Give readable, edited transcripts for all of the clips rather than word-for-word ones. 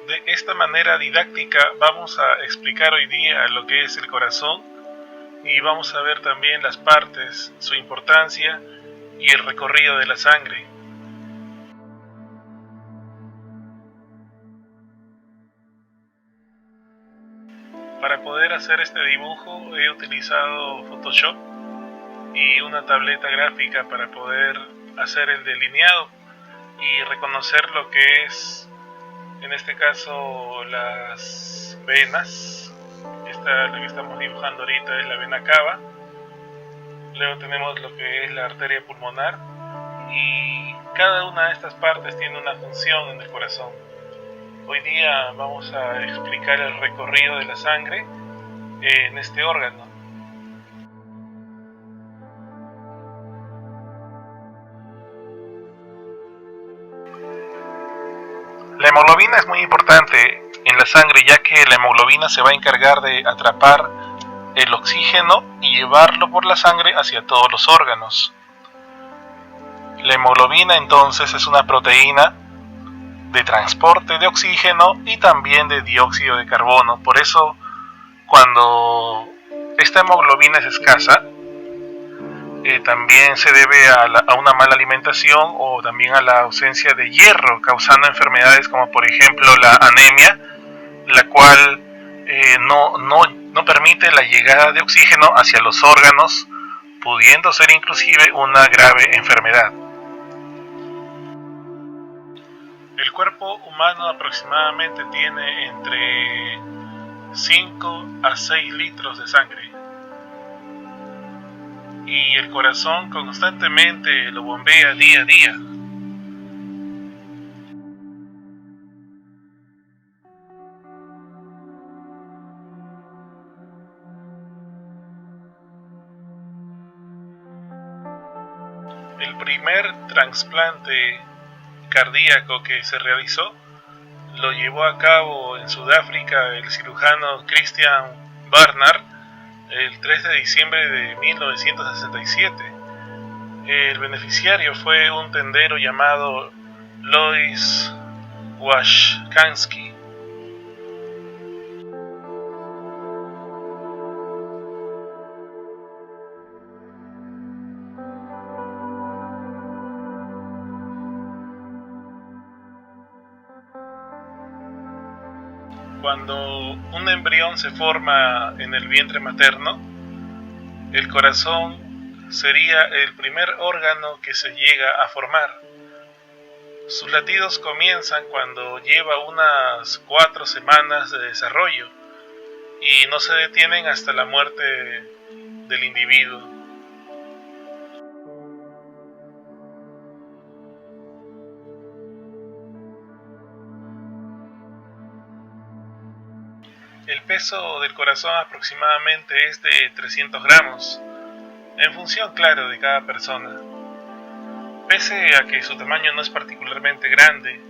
De esta manera didáctica vamos a explicar hoy día lo que es el corazón y vamos a ver también las partes, su importancia y el recorrido de la sangre. Para poder hacer este dibujo he utilizado Photoshop y una tableta gráfica para poder hacer el delineado y reconocer lo que es, en este caso, las venas. Esta, la que estamos dibujando ahorita, es la vena cava. Luego tenemos lo que es la arteria pulmonar y cada una de estas partes tiene una función en el corazón. Hoy día vamos a explicar el recorrido de la sangre en este órgano. La hemoglobina es muy importante en la sangre, ya que la hemoglobina se va a encargar de atrapar el oxígeno y llevarlo por la sangre hacia todos los órganos. La hemoglobina entonces es una proteína de transporte de oxígeno y también de dióxido de carbono. Por eso, cuando esta hemoglobina es escasa, también se debe a una mala alimentación o también a la ausencia de hierro, causando enfermedades como por ejemplo la anemia, la cual no permite la llegada de oxígeno hacia los órganos, pudiendo ser inclusive una grave enfermedad. El cuerpo humano aproximadamente tiene entre 5 a 6 litros de sangre. Y el corazón constantemente lo bombea día a día. El primer trasplante cardíaco que se realizó lo llevó a cabo en Sudáfrica el cirujano Christian Barnard el 3 de diciembre de 1967. El beneficiario fue un tendero llamado Louis Washkansky. Cuando un embrión se forma en el vientre materno, el corazón sería el primer órgano que se llega a formar. Sus latidos comienzan cuando lleva unas 4 semanas de desarrollo y no se detienen hasta la muerte del individuo. El peso del corazón aproximadamente es de 300 gramos, en función, claro, de cada persona. Pese a que su tamaño no es particularmente grande,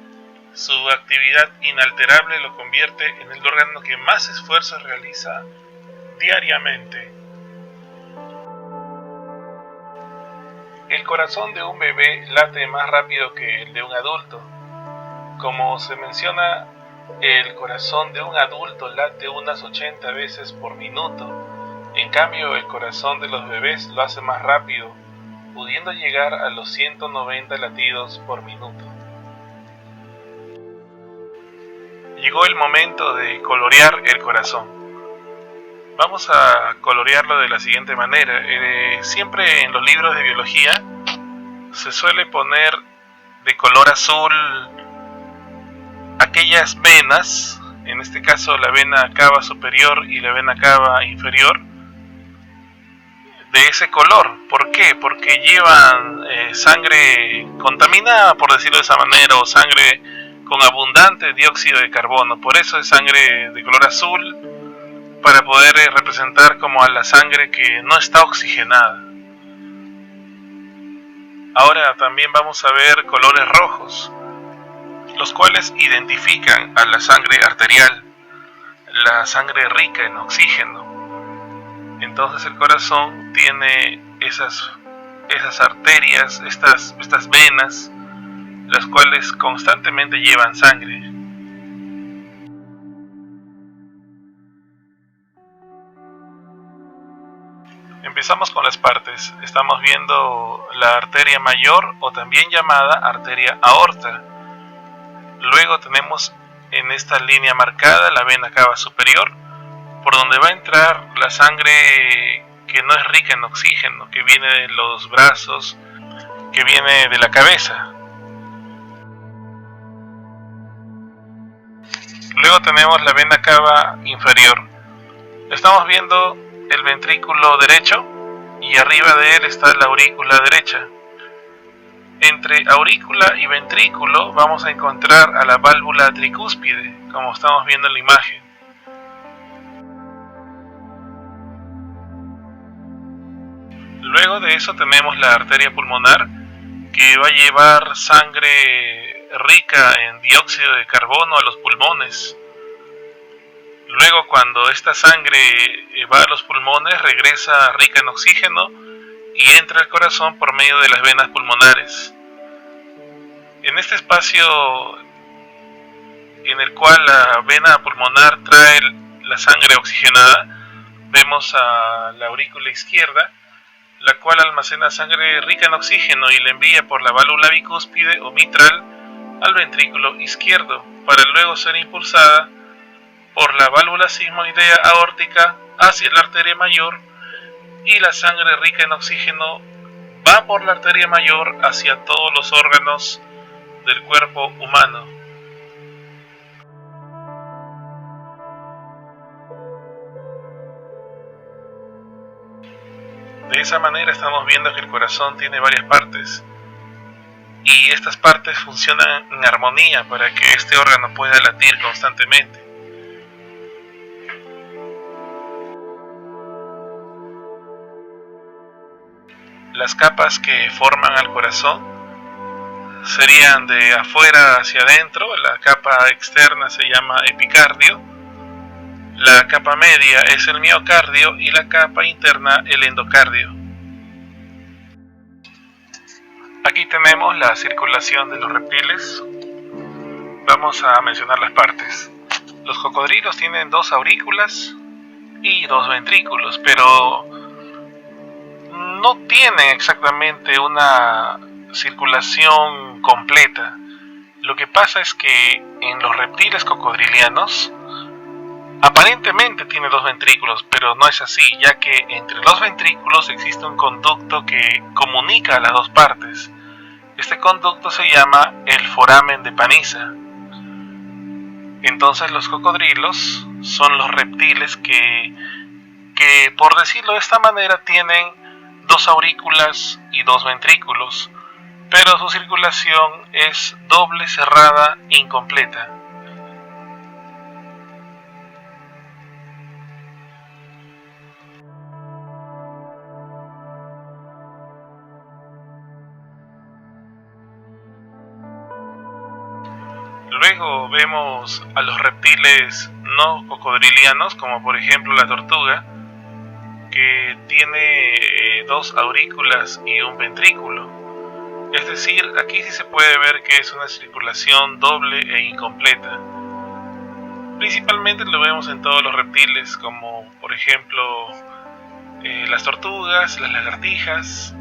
su actividad inalterable lo convierte en el órgano que más esfuerzo realiza diariamente. El corazón de un bebé late más rápido que el de un adulto. Como se menciona, el corazón de un adulto late unas 80 veces por minuto. En cambio, el corazón de los bebés lo hace más rápido, pudiendo llegar a los 190 latidos por minuto. Llegó el momento de colorear el corazón. Vamos a colorearlo de la siguiente manera. Siempre en los libros de biología se suele poner de color azul aquellas venas, en este caso la vena cava superior y la vena cava inferior, de ese color. ¿Por qué? Porque llevan sangre contaminada, por decirlo de esa manera, o sangre con abundante dióxido de carbono. Por eso es sangre de color azul, para poder representar como a la sangre que no está oxigenada. Ahora también vamos a ver colores rojos, los cuales identifican a la sangre arterial, la sangre rica en oxígeno. Entonces el corazón tiene esas arterias, estas venas, las cuales constantemente llevan sangre. Empezamos con las partes. Estamos viendo la arteria mayor o también llamada arteria aorta. Luego tenemos en esta línea marcada la vena cava superior, por donde va a entrar la sangre que no es rica en oxígeno, que viene de los brazos, que viene de la cabeza. Luego tenemos la vena cava inferior. Estamos viendo el ventrículo derecho y arriba de él está la aurícula derecha. Entre aurícula y ventrículo vamos a encontrar a la válvula tricúspide, como estamos viendo en la imagen. Luego de eso tenemos la arteria pulmonar, que va a llevar sangre rica en dióxido de carbono a los pulmones. Luego, cuando esta sangre va a los pulmones, regresa rica en oxígeno y entra al corazón por medio de las venas pulmonares. En este espacio en el cual la vena pulmonar trae la sangre oxigenada, vemos a la aurícula izquierda, la cual almacena sangre rica en oxígeno y la envía por la válvula bicúspide o mitral al ventrículo izquierdo, para luego ser impulsada por la válvula sigmoidea aórtica hacia la arteria mayor, y la sangre rica en oxígeno va por la arteria mayor hacia todos los órganos del cuerpo humano. De esa manera estamos viendo que el corazón tiene varias partes, y estas partes funcionan en armonía para que este órgano pueda latir constantemente. Las capas que forman al corazón serían de afuera hacia adentro. La capa externa se llama epicardio, la capa media es el miocardio y la capa interna el endocardio. Aquí tenemos la circulación de los reptiles. Vamos a mencionar las partes. Los cocodrilos tienen 2 aurículas y 2 ventrículos, pero no tienen exactamente una circulación completa. Lo que pasa es que en los reptiles cocodrilianos aparentemente tiene 2 ventrículos, pero no es así, ya que entre los ventrículos existe un conducto que comunica a las 2 partes. Este conducto se llama el foramen de Panizza. Entonces los cocodrilos son los reptiles que por decirlo de esta manera tienen 2 aurículas y 2 ventrículos, pero su circulación es doble, cerrada e incompleta. Luego vemos a los reptiles no cocodrilianos, como por ejemplo la tortuga, que tiene 2 aurículas y un ventrículo. Es decir, aquí sí se puede ver que es una circulación doble e incompleta. Principalmente lo vemos en todos los reptiles, como por ejemplo las tortugas, las lagartijas,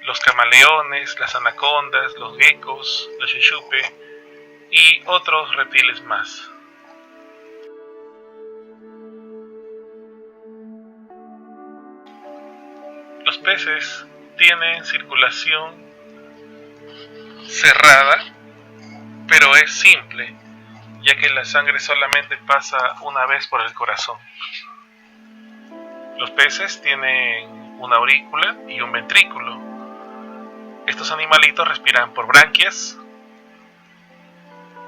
los camaleones, las anacondas, los geckos, los chuchupe y otros reptiles más. Los peces tienen circulación cerrada, pero es simple, ya que la sangre solamente pasa una vez por el corazón. Los peces tienen una aurícula y un ventrículo. Estos animalitos respiran por branquias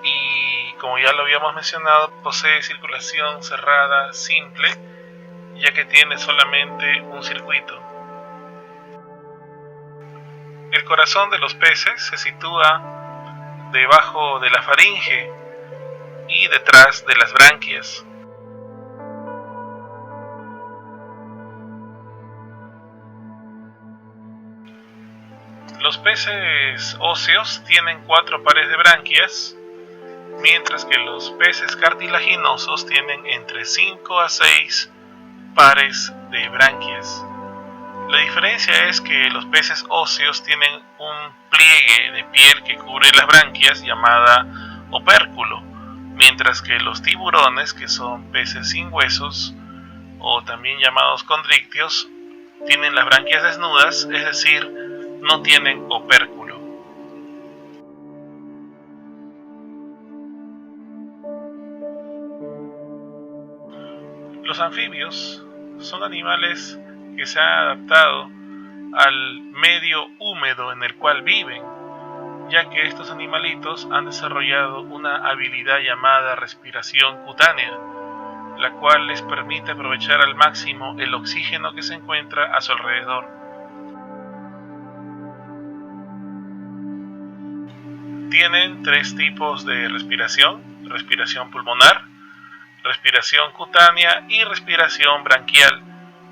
y, como ya lo habíamos mencionado, posee circulación cerrada simple, ya que tiene solamente un circuito. El corazón de los peces se sitúa debajo de la faringe y detrás de las branquias. Los peces óseos tienen 4 pares de branquias, mientras que los peces cartilaginosos tienen entre 5 a 6 pares de branquias. La diferencia es que los peces óseos tienen un pliegue de piel que cubre las branquias llamada opérculo, mientras que los tiburones, que son peces sin huesos o también llamados condrictios, tienen las branquias desnudas, es decir, no tienen opérculo. Los anfibios son animales que se han adaptado al medio húmedo en el cual viven, ya que estos animalitos han desarrollado una habilidad llamada respiración cutánea, la cual les permite aprovechar al máximo el oxígeno que se encuentra a su alrededor. Tienen tres tipos de respiración: respiración pulmonar, respiración cutánea y respiración branquial,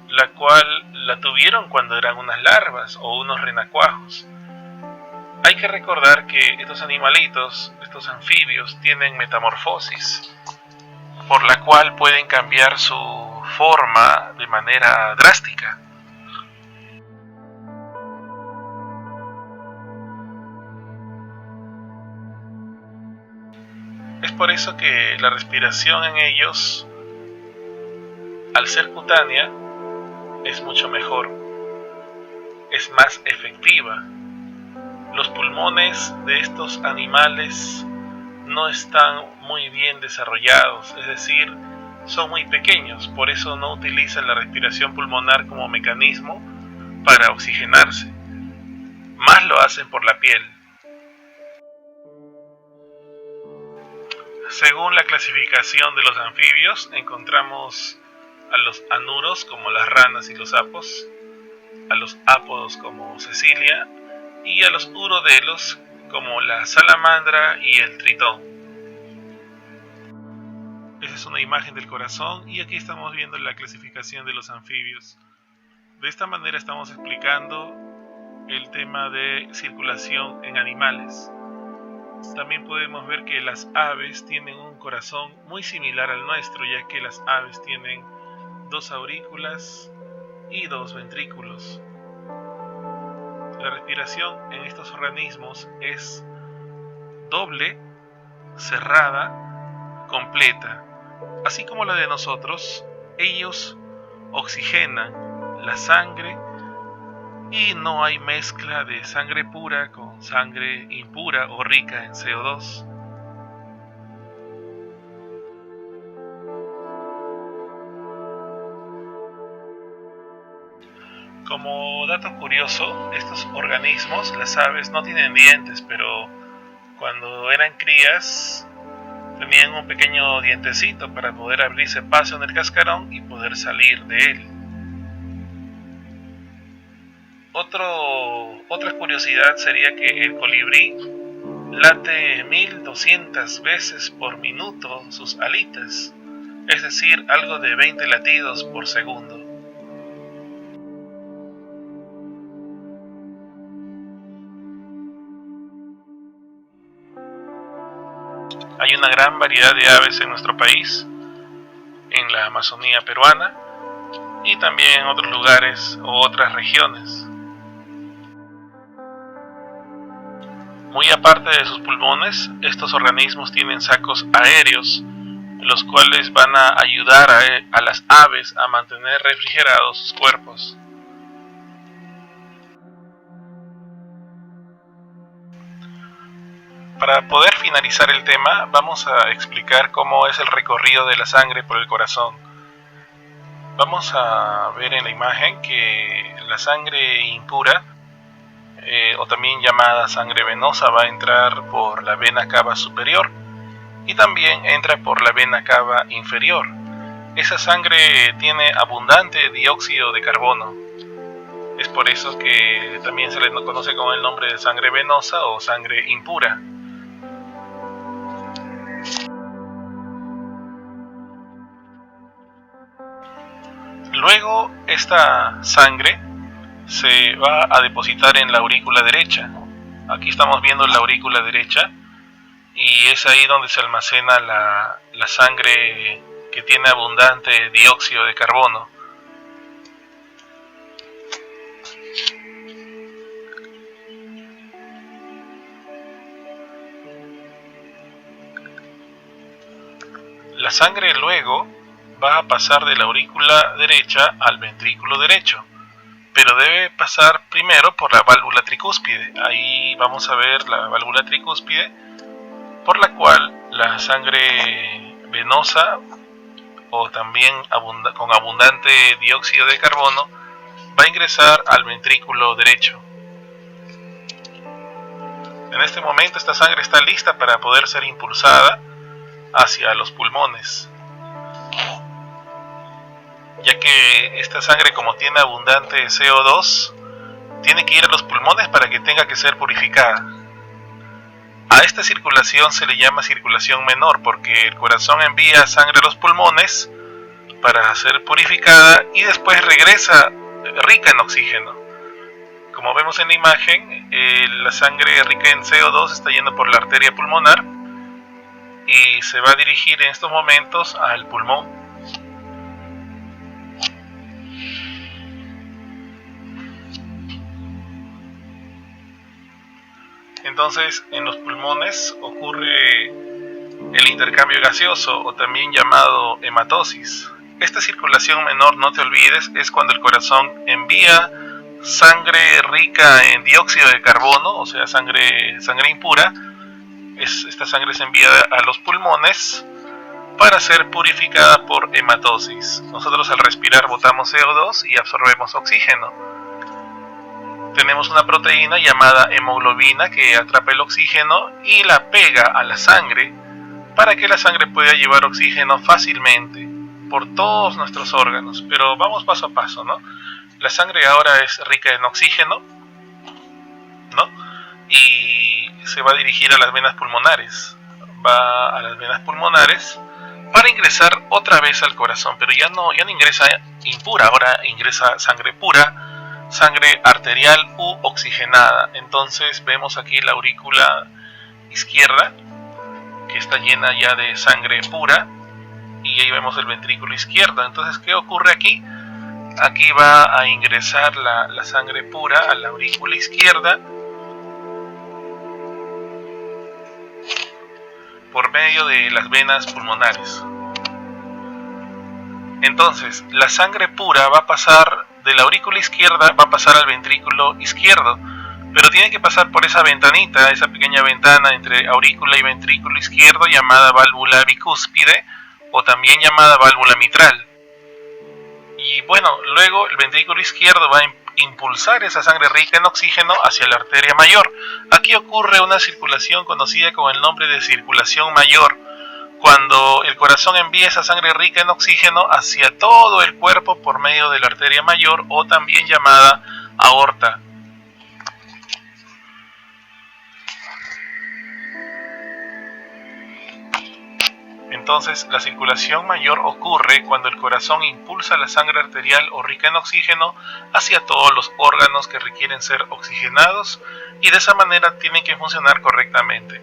la cual la tuvieron cuando eran unas larvas o unos renacuajos. Hay que recordar que estos animalitos, estos anfibios, tienen metamorfosis, por la cual pueden cambiar su forma de manera drástica. Es por eso que la respiración en ellos, al ser cutánea, es mucho mejor, es más efectiva. Los pulmones de estos animales no están muy bien desarrollados, es decir, son muy pequeños, por eso no utilizan la respiración pulmonar como mecanismo para oxigenarse, más lo hacen por la piel. Según la clasificación de los anfibios, encontramos a los anuros como las ranas y los sapos, a los ápodos como Cecilia y a los urodelos como la salamandra y el tritón. Esa es una imagen del corazón y aquí estamos viendo la clasificación de los anfibios. De esta manera estamos explicando el tema de circulación en animales. También podemos ver que las aves tienen un corazón muy similar al nuestro, ya que las aves tienen 2 aurículas y 2 ventrículos. La respiración en estos organismos es doble, cerrada, completa. Así como la de nosotros, ellos oxigenan la sangre y no hay mezcla de sangre pura con sangre impura o rica en CO2. Como dato curioso, estos organismos, las aves, no tienen dientes, pero cuando eran crías tenían un pequeño dientecito para poder abrirse paso en el cascarón y poder salir de él. Otra curiosidad sería que el colibrí late 1200 veces por minuto sus alitas, es decir, algo de 20 latidos por segundo. Hay una gran variedad de aves en nuestro país, en la Amazonía peruana y también en otros lugares o otras regiones. Muy aparte de sus pulmones, estos organismos tienen sacos aéreos, los cuales van a ayudar a las aves a mantener refrigerados sus cuerpos. Para poder finalizar el tema, vamos a explicar cómo es el recorrido de la sangre por el corazón. Vamos a ver en la imagen que la sangre impura, o también llamada sangre venosa, va a entrar por la vena cava superior y también entra por la vena cava inferior. Esa sangre tiene abundante dióxido de carbono. Es por eso que también se le conoce con el nombre de sangre venosa o sangre impura. Luego esta sangre se va a depositar en la aurícula derecha. Aquí estamos viendo la aurícula derecha y es ahí donde se almacena la sangre que tiene abundante dióxido de carbono. La sangre luego va a pasar de la aurícula derecha al ventrículo derecho, pero debe pasar primero por la válvula tricúspide. Ahí vamos a ver la válvula tricúspide, por la cual la sangre venosa o también con abundante dióxido de carbono va a ingresar al ventrículo derecho. En este momento esta sangre está lista para poder ser impulsada hacia los pulmones, ya que esta sangre, como tiene abundante CO2, tiene que ir a los pulmones para que tenga que ser purificada. A esta circulación se le llama circulación menor porque el corazón envía sangre a los pulmones para ser purificada y después regresa rica en oxígeno. Como vemos en la imagen, la sangre rica en CO2 está yendo por la arteria pulmonar y se va a dirigir en estos momentos al pulmón. Entonces, en los pulmones ocurre el intercambio gaseoso o también llamado hematosis. Esta circulación menor, no te olvides, es cuando el corazón envía sangre rica en dióxido de carbono, o sea, sangre impura. Esta sangre se envía a los pulmones para ser purificada por hematosis. Nosotros al respirar botamos CO2 y absorbemos oxígeno. Tenemos una proteína llamada hemoglobina que atrapa el oxígeno y la pega a la sangre para que la sangre pueda llevar oxígeno fácilmente por todos nuestros órganos. Pero vamos paso a paso, ¿no? La sangre ahora es rica en oxígeno, ¿no? Y se va a dirigir a las venas pulmonares. Va a las venas pulmonares para ingresar otra vez al corazón, pero ya no ingresa impura, ahora ingresa sangre pura, sangre arterial u oxigenada. Entonces vemos aquí la aurícula izquierda que está llena ya de sangre pura y ahí vemos el ventrículo izquierdo. Entonces, ¿qué ocurre aquí? Aquí va a ingresar la sangre pura a la aurícula izquierda por medio de las venas pulmonares. Entonces, la sangre pura va a pasar de la aurícula izquierda, va a pasar al ventrículo izquierdo, pero tiene que pasar por esa ventanita, esa pequeña ventana entre aurícula y ventrículo izquierdo llamada válvula bicúspide o también llamada válvula mitral. Y bueno, luego el ventrículo izquierdo va a impulsar esa sangre rica en oxígeno hacia la arteria mayor. Aquí ocurre una circulación conocida con el nombre de circulación mayor, cuando el corazón envía esa sangre rica en oxígeno hacia todo el cuerpo por medio de la arteria mayor o también llamada aorta. Entonces, la circulación mayor ocurre cuando el corazón impulsa la sangre arterial o rica en oxígeno hacia todos los órganos que requieren ser oxigenados y de esa manera tienen que funcionar correctamente.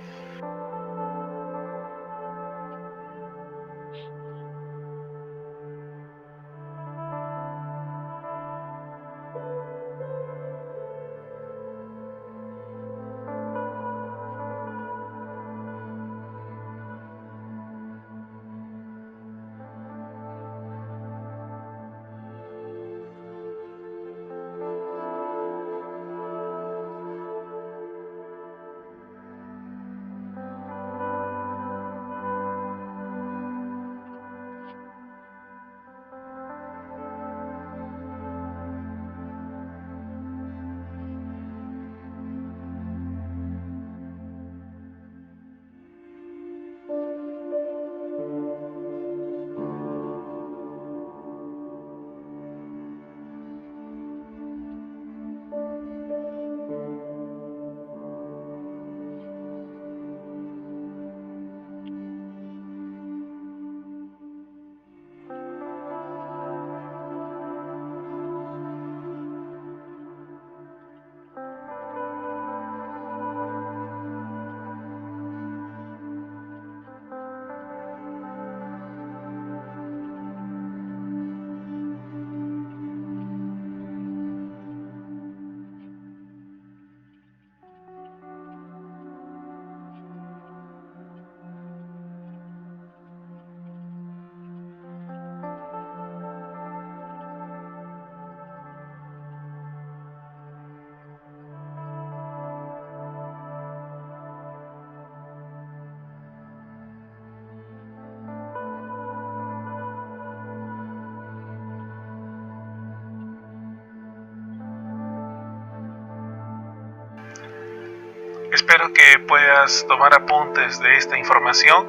Espero que puedas tomar apuntes de esta información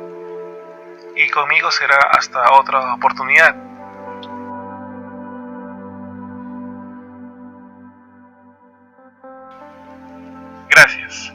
y conmigo será hasta otra oportunidad. Gracias.